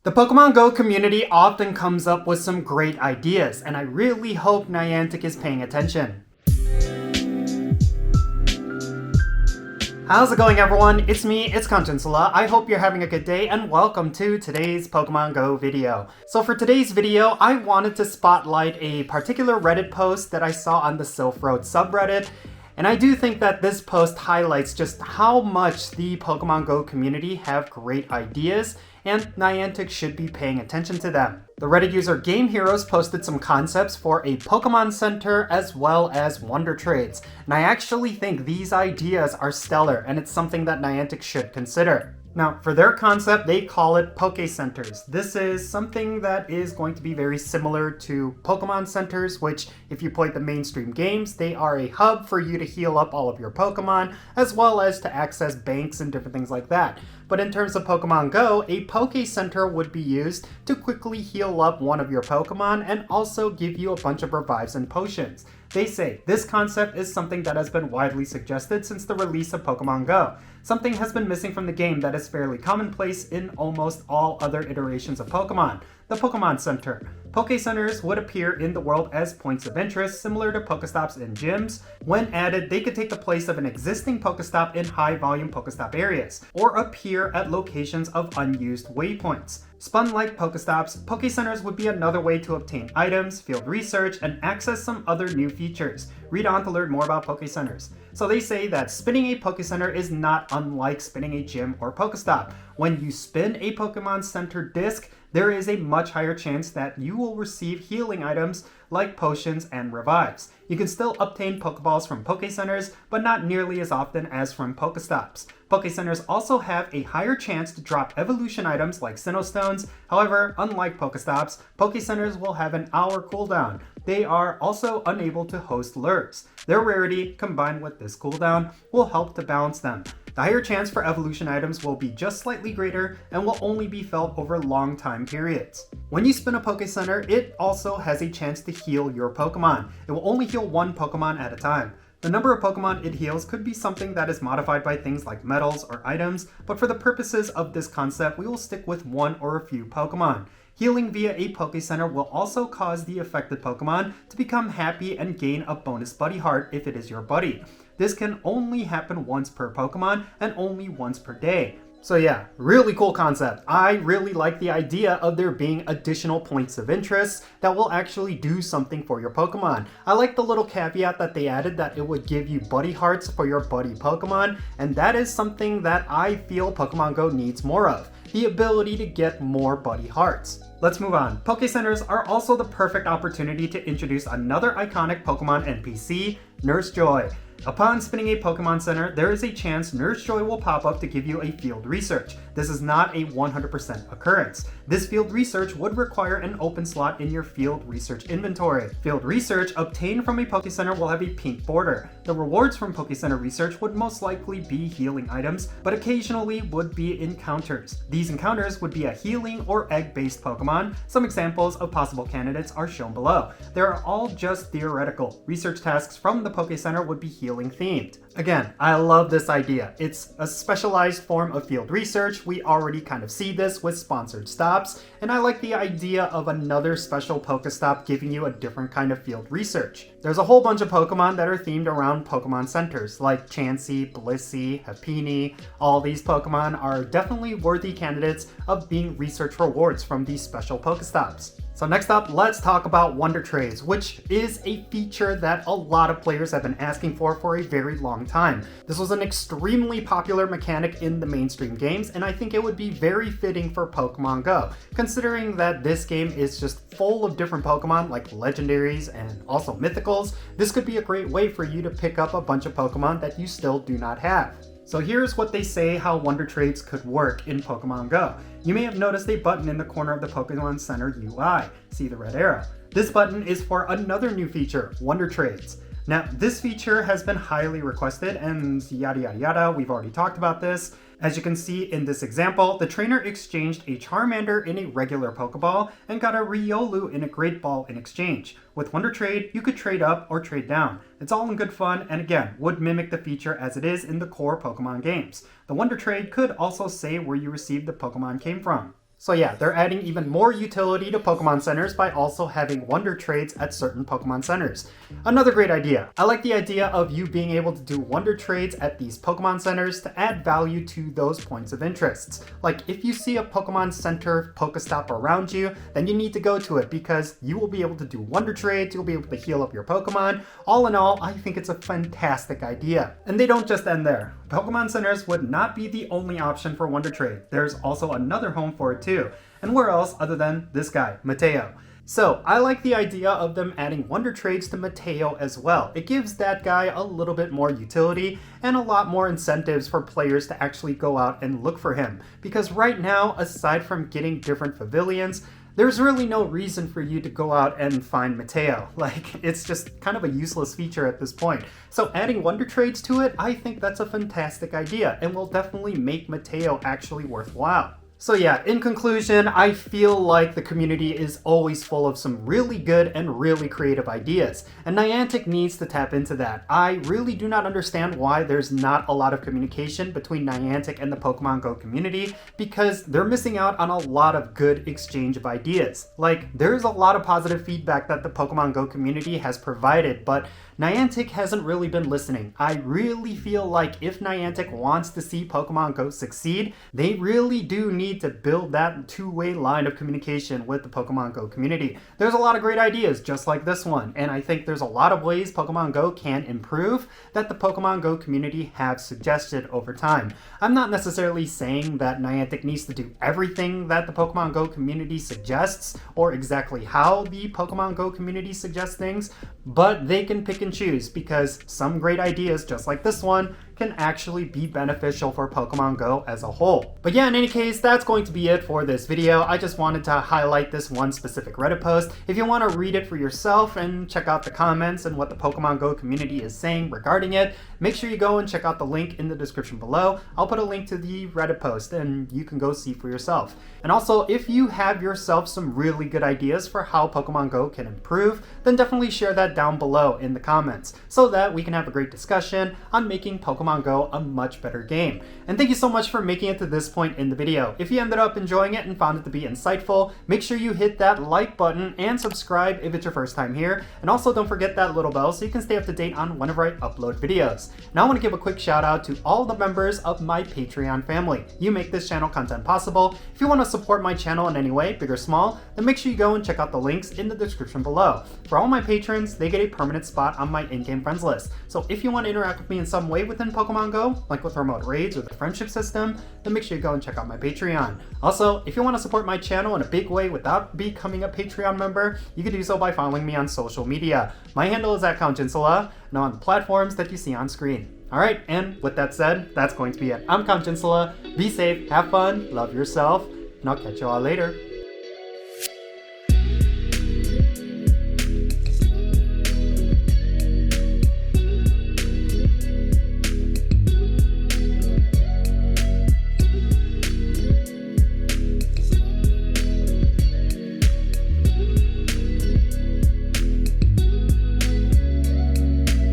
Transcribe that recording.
The Pokemon Go community often comes up with some great ideas, and I really hope Niantic is paying attention. How's it going, everyone? It's me, it's Jinsula. I hope you're having a good day, and welcome to today's Pokemon Go video. So for today's video, I wanted to spotlight a particular Reddit post that I saw on the Sylph Road subreddit. And I do think that this post highlights just how much the Pokemon Go community have great ideas, and Niantic should be paying attention to them. The Reddit user Game Heroes posted some concepts for a Pokemon Center as well as Wonder Trades, and I actually think these ideas are stellar, and it's something that Niantic should consider. Now, for their concept, they call it Poké Centers. This is something that is going to be very similar to Pokemon Centers, which, if you play the mainstream games, they are a hub for you to heal up all of your Pokemon, as well as to access banks and different things like that. But in terms of Pokemon Go, a Poké Center would be used to quickly heal up one of your Pokemon and also give you a bunch of revives and potions. They say this concept is something that has been widely suggested since the release of Pokemon Go. Something has been missing from the game that is fairly commonplace in almost all other iterations of Pokemon: the Pokemon Center. Poké Centers would appear in the world as points of interest, similar to Pokestops and gyms. When added, they could take the place of an existing Pokestop in high-volume Pokestop areas, or appear at locations of unused waypoints. Spun like Pokestops, Poké Centers would be another way to obtain items, field research, and access some other new features. Read on to learn more about Poké Centers. So they say that spinning a Poké Center is not unlike spinning a gym or Pokestop. When you spin a Pokemon Center disc, there is a much higher chance that you will receive healing items like potions and revives. You can still obtain Pokeballs from Poké Centers, but not nearly as often as from Pokestops. Poké Centers also have a higher chance to drop evolution items like Sinnoh Stones. However, unlike Pokestops, Poké Centers will have an hour cooldown. They are also unable to host lures. Their rarity, combined with this cooldown, will help to balance them. The higher chance for evolution items will be just slightly greater and will only be felt over long time periods. When you spin a Poké Center, it also has a chance to heal your Pokemon. It will only heal one Pokemon at a time. The number of Pokemon it heals could be something that is modified by things like metals or items, but for the purposes of this concept, we will stick with one or a few Pokemon. Healing via a Poké Center will also cause the affected Pokemon to become happy and gain a bonus buddy heart if it is your buddy. This can only happen once per Pokemon and only once per day. So yeah, really cool concept. I really like the idea of there being additional points of interest that will actually do something for your Pokemon. I like the little caveat that they added that it would give you buddy hearts for your buddy Pokemon, and that is something that I feel Pokemon Go needs more of: the ability to get more buddy hearts. Let's move on. Poké Centers are also the perfect opportunity to introduce another iconic Pokemon NPC, Nurse Joy. Upon spinning a Pokemon Center, there is a chance Nurse Joy will pop up to give you a field research. This is not a 100% occurrence. This field research would require an open slot in your field research inventory. Field research obtained from a Poké Center will have a pink border. The rewards from Poké Center research would most likely be healing items, but occasionally would be encounters. These encounters would be a healing or egg-based Pokemon. Some examples of possible candidates are shown below. They are all just theoretical. Research tasks from the Poké Center would be healing themed. Again, I love this idea. It's a specialized form of field research. We already kind of see this with sponsored stops, and I like the idea of another special Pokestop giving you a different kind of field research. There's a whole bunch of Pokemon that are themed around Pokemon Centers, like Chansey, Blissey, Happiny. All these Pokemon are definitely worthy candidates of being research rewards from these special Pokestops. So next up, let's talk about Wonder Trades, which is a feature that a lot of players have been asking for a very long time. This was an extremely popular mechanic in the mainstream games, and I think it would be very fitting for Pokemon Go, considering that this game is just full of different Pokemon like legendaries and also mythicals. This could be a great way for you to pick up a bunch of Pokemon that you still do not have. So here's what they say how Wonder Trades could work in Pokemon Go. You may have noticed a button in the corner of the Pokemon Center UI. See the red arrow. This button is for another new feature, Wonder Trades. Now, this feature has been highly requested and yada yada yada, we've already talked about this. As you can see in this example, the trainer exchanged a Charmander in a regular Pokeball and got a Riolu in a Great Ball in exchange. With Wonder Trade, you could trade up or trade down. It's all in good fun and again, would mimic the feature as it is in the core Pokemon games. The Wonder Trade could also say where you received the Pokemon came from. So yeah, they're adding even more utility to Pokemon Centers by also having Wonder Trades at certain Pokemon Centers. Another great idea. I like the idea of you being able to do Wonder Trades at these Pokemon Centers to add value to those points of interest. Like if you see a Pokemon Center Pokestop around you, then you need to go to it because you will be able to do Wonder Trades, you'll be able to heal up your Pokemon. All in all, I think it's a fantastic idea. And they don't just end there. Pokemon Centers would not be the only option for Wonder Trade. There's also another home for it too. And where else other than this guy, Mateo? So I like the idea of them adding Wonder Trades to Mateo as well. It gives that guy a little bit more utility and a lot more incentives for players to actually go out and look for him. Because right now, aside from getting different pavilions, there's really no reason for you to go out and find Mateo. Like, it's just kind of a useless feature at this point. So adding Wonder Trades to it, I think that's a fantastic idea and will definitely make Mateo actually worthwhile. So yeah, in conclusion, I feel like the community is always full of some really good and really creative ideas, and Niantic needs to tap into that. I really do not understand why there's not a lot of communication between Niantic and the Pokemon GO community, because they're missing out on a lot of good exchange of ideas. Like, there's a lot of positive feedback that the Pokemon GO community has provided, but Niantic hasn't really been listening. I really feel like if Niantic wants to see Pokemon GO succeed, they really do need to build that two-way line of communication with the Pokemon GO community. There's a lot of great ideas just like this one, and I think there's a lot of ways Pokemon GO can improve that the Pokemon GO community have suggested over time. I'm not necessarily saying that Niantic needs to do everything that the Pokemon GO community suggests, or exactly how the Pokemon GO community suggests things, but they can pick and choose because some great ideas just like this one can actually be beneficial for Pokemon GO as a whole. But yeah, in any case, that's going to be it for this video. I just wanted to highlight this one specific Reddit post. If you want to read it for yourself and check out the comments and what the Pokemon GO community is saying regarding it, make sure you go and check out the link in the description below. I'll put a link to the Reddit post and you can go see for yourself. And also, if you have yourself some really good ideas for how Pokemon GO can improve, then definitely share that down below in the comments so that we can have a great discussion on making Pokemon GO a much better game. And thank you so much for making it to this point in the video. If you ended up enjoying it and found it to be insightful, make sure you hit that like button and subscribe if it's your first time here. And also don't forget that little bell so you can stay up to date on whenever I upload videos. Now I want to give a quick shout out to all the members of my Patreon family. You make this channel content possible. If you want to support my channel in any way, big or small, then make sure you go and check out the links in the description below. For all my patrons, they get a permanent spot on my in-game friends list. So if you want to interact with me in some way within Pokemon GO, like with remote raids or the friendship system, then make sure you go and check out my Patreon. Also, if you want to support my channel in a big way without becoming a Patreon member, you can do so by following me on social media. My handle is @Jinsula, and on the platforms that you see on screen. Alright, and with that said, that's going to be it. I'm Jinsula. Be safe, have fun, love yourself, and I'll catch you all later.